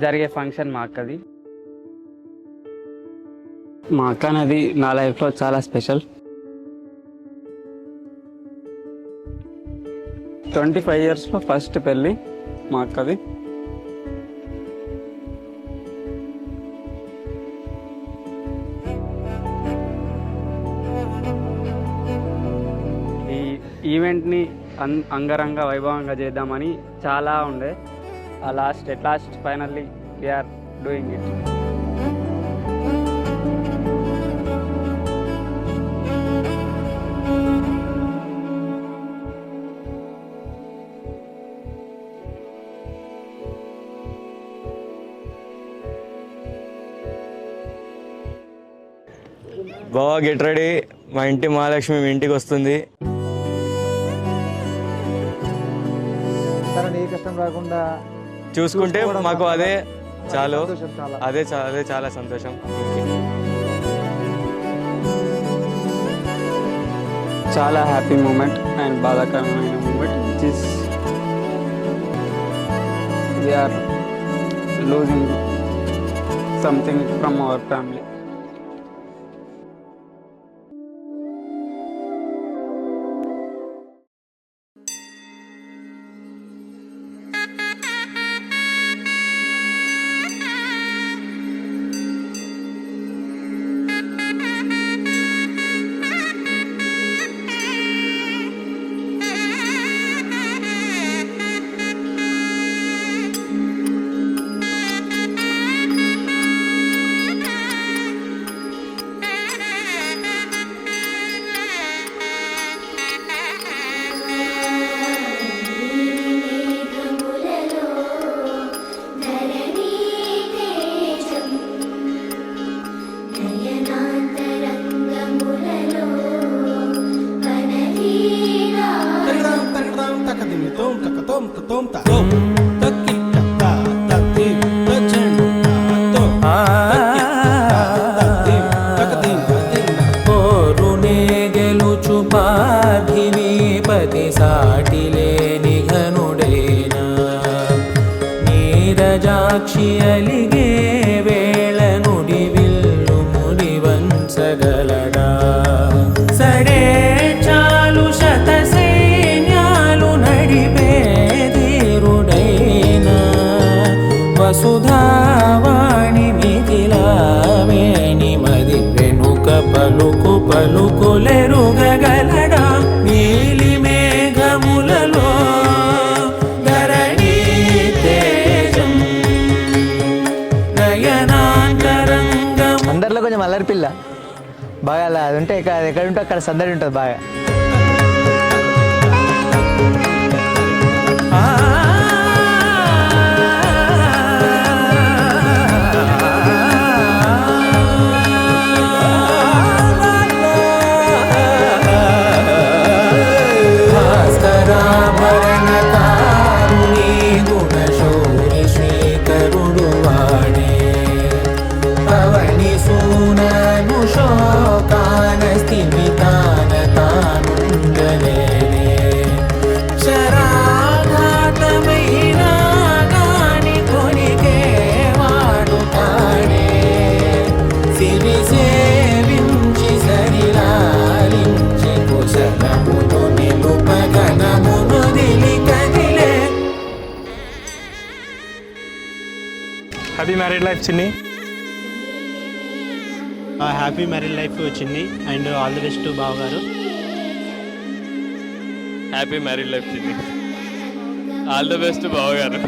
జరిగే ఫంక్షన్ మా అక్కది. మా అక్క అనేది నా లైఫ్లో చాలా స్పెషల్. 25 ఇయర్స్లో ఫస్ట్ పెళ్ళి మా అక్కది. ఈ ఈవెంట్ని అంగరంగ వైభవంగా చేద్దామని చాలా ఉండే. at last finally we are doing it. బావా గెట్ రెడీ, మా ఇంటి మహాలక్ష్మి మీ ఇంటికి వస్తుంది. ఏ కష్టం రాకుండా చూసుకుంటే మాకు అదే చాలు. అదే చాలా సంతోషం. చాలా హ్యాపీ మూమెంట్ అండ్ బాధాకరమైన moment which is we are losing something from our family. నీరజాక్షి అలిగే వేళ నుడి విల్లు ముడి వంచగలడా సడే చాలు శత సైన్యాలు నడిపే ధీరుడైనా వసుధావాణి మిథిలావేణి మది వెనుక పలుకు పలుకులెరుగగలడా నీలి మేఘములలో అందరిలో కొంచెం అల్లరి పిల్ల బాగా. అలా అది ఉంటే ఎక్కడ ఉంటే అక్కడ సందడి ఉంటుంది బాగా. హ్యాపీ మ్యారీడ్ లైఫ్ చిన్ని. హ్యాపీ మ్యారీడ్ లైఫ్ చిన్ని అండ్ ఆల్ ది బెస్ట్ బావ గారు. హ్యాపీ మ్యారీడ్ లైఫ్ చిన్ని. ఆల్ ది బెస్ట్ బావ గారు.